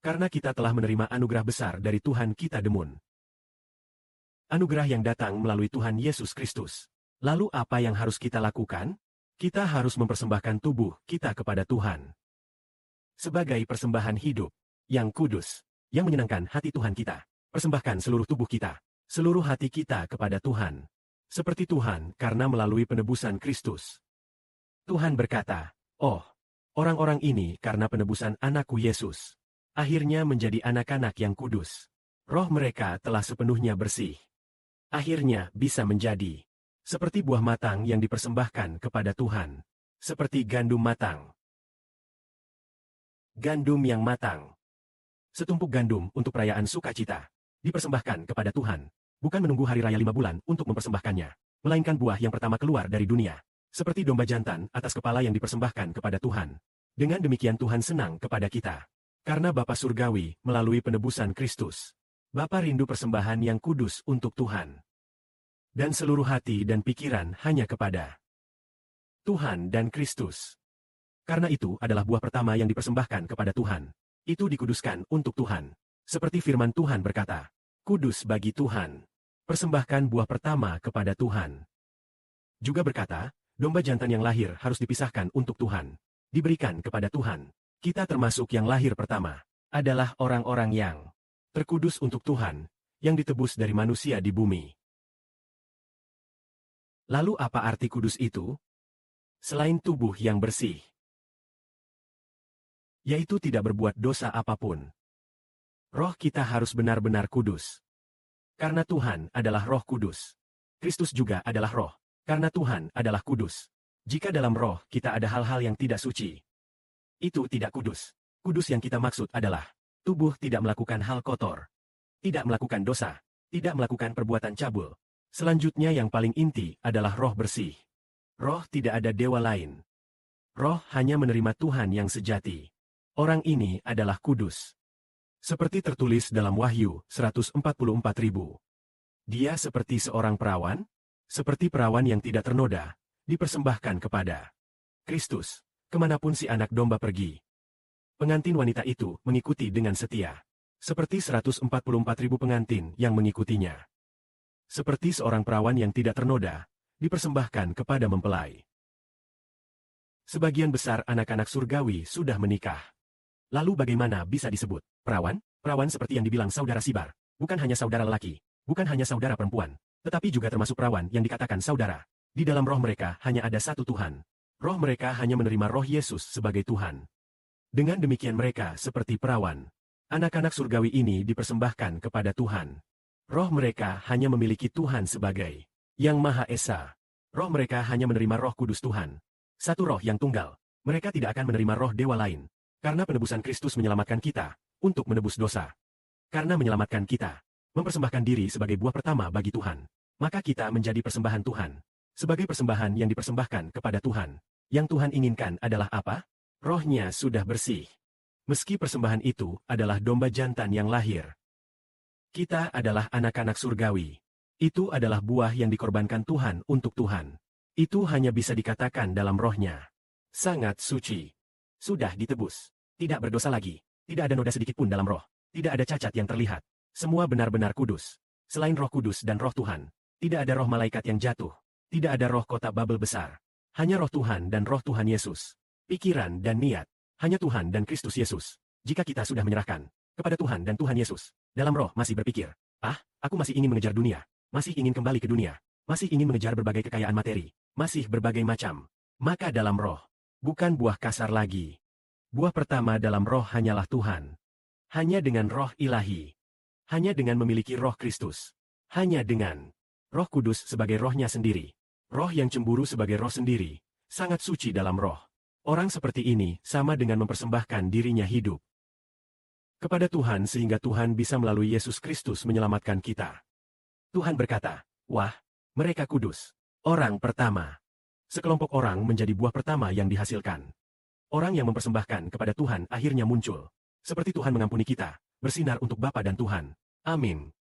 Karena kita telah menerima anugerah besar dari Tuhan kita Demun. Anugerah yang datang melalui Tuhan Yesus Kristus. Lalu apa yang harus kita lakukan? Kita harus mempersembahkan tubuh kita kepada Tuhan. Sebagai persembahan hidup, yang kudus, yang menyenangkan hati Tuhan kita. Persembahkan seluruh tubuh kita, seluruh hati kita kepada Tuhan. Seperti Tuhan karena melalui penebusan Kristus. Tuhan berkata, "Oh, orang-orang ini karena penebusan anakku Yesus, akhirnya menjadi anak-anak yang kudus. Roh mereka telah sepenuhnya bersih. Akhirnya bisa menjadi seperti buah matang yang dipersembahkan kepada Tuhan. Seperti gandum matang." Gandum yang matang. Setumpuk gandum untuk perayaan sukacita. Dipersembahkan kepada Tuhan. Bukan menunggu hari raya 5 bulan untuk mempersembahkannya. Melainkan buah yang pertama keluar dari dunia. Seperti domba jantan atas kepala yang dipersembahkan kepada Tuhan. Dengan demikian Tuhan senang kepada kita. Karena Bapa Surgawi melalui penebusan Kristus. Bapa rindu persembahan yang kudus untuk Tuhan. Dan seluruh hati dan pikiran hanya kepada Tuhan dan Kristus. Karena itu adalah buah pertama yang dipersembahkan kepada Tuhan. Itu dikuduskan untuk Tuhan. Seperti firman Tuhan berkata, "Kudus bagi Tuhan." Persembahkan buah pertama kepada Tuhan. Juga berkata, domba jantan yang lahir harus dipisahkan untuk Tuhan. Diberikan kepada Tuhan. Kita termasuk yang lahir pertama. Adalah orang-orang yang terkudus untuk Tuhan. Yang ditebus dari manusia di bumi. Lalu apa arti kudus itu? Selain tubuh yang bersih. Yaitu tidak berbuat dosa apapun. Roh kita harus benar-benar kudus. Karena Tuhan adalah Roh Kudus. Kristus juga adalah Roh. Karena Tuhan adalah kudus. Jika dalam Roh kita ada hal-hal yang tidak suci, itu tidak kudus. Kudus yang kita maksud adalah tubuh tidak melakukan hal kotor, tidak melakukan dosa, tidak melakukan perbuatan cabul. Selanjutnya yang paling inti adalah roh bersih. Roh tidak ada dewa lain. Roh hanya menerima Tuhan yang sejati. Orang ini adalah kudus. Seperti tertulis dalam Wahyu 144.000. Dia seperti seorang perawan, seperti perawan yang tidak ternoda, dipersembahkan kepada Kristus, kemanapun si anak domba pergi. Pengantin wanita itu mengikuti dengan setia. Seperti 144.000 pengantin yang mengikutinya. Seperti seorang perawan yang tidak ternoda, dipersembahkan kepada mempelai. Sebagian besar anak-anak surgawi sudah menikah. Lalu bagaimana bisa disebut perawan? Perawan seperti yang dibilang saudara Sibar. Bukan hanya saudara lelaki, bukan hanya saudara perempuan, tetapi juga termasuk perawan yang dikatakan saudara. Di dalam roh mereka hanya ada satu Tuhan. Roh mereka hanya menerima roh Yesus sebagai Tuhan. Dengan demikian mereka seperti perawan. Anak-anak surgawi ini dipersembahkan kepada Tuhan. Roh mereka hanya memiliki Tuhan sebagai Yang Maha Esa. Roh mereka hanya menerima Roh Kudus Tuhan. Satu roh yang tunggal. Mereka tidak akan menerima roh dewa lain. Karena penebusan Kristus menyelamatkan kita, untuk menebus dosa. Karena menyelamatkan kita, mempersembahkan diri sebagai buah pertama bagi Tuhan. Maka kita menjadi persembahan Tuhan. Sebagai persembahan yang dipersembahkan kepada Tuhan. Yang Tuhan inginkan adalah apa? Rohnya sudah bersih. Meski persembahan itu adalah domba jantan yang lahir. Kita adalah anak-anak surgawi. Itu adalah buah yang dikorbankan Tuhan untuk Tuhan. Itu hanya bisa dikatakan dalam rohnya. Sangat suci. Sudah ditebus. Tidak berdosa lagi. Tidak ada noda sedikit pun dalam roh. Tidak ada cacat yang terlihat. Semua benar-benar kudus. Selain roh kudus dan roh Tuhan. Tidak ada roh malaikat yang jatuh. Tidak ada roh kota Babel besar. Hanya roh Tuhan dan roh Tuhan Yesus. Pikiran dan niat. Hanya Tuhan dan Kristus Yesus. Jika kita sudah menyerahkan kepada Tuhan dan Tuhan Yesus. Dalam roh masih berpikir. Aku masih ingin mengejar dunia. Masih ingin kembali ke dunia. Masih ingin mengejar berbagai kekayaan materi. Masih berbagai macam. Maka dalam roh. Bukan buah kasar lagi. Buah pertama dalam roh hanyalah Tuhan. Hanya dengan roh ilahi. Hanya dengan memiliki roh Kristus. Hanya dengan roh kudus sebagai rohnya sendiri. Roh yang cemburu sebagai roh sendiri. Sangat suci dalam roh. Orang seperti ini sama dengan mempersembahkan dirinya hidup kepada Tuhan sehingga Tuhan bisa melalui Yesus Kristus menyelamatkan kita. Tuhan berkata, "Wah, mereka kudus." Orang pertama. Sekelompok orang menjadi buah pertama yang dihasilkan. Orang yang mempersembahkan kepada Tuhan akhirnya muncul. Seperti Tuhan mengampuni kita, bersinar untuk Bapa dan Tuhan. Amin.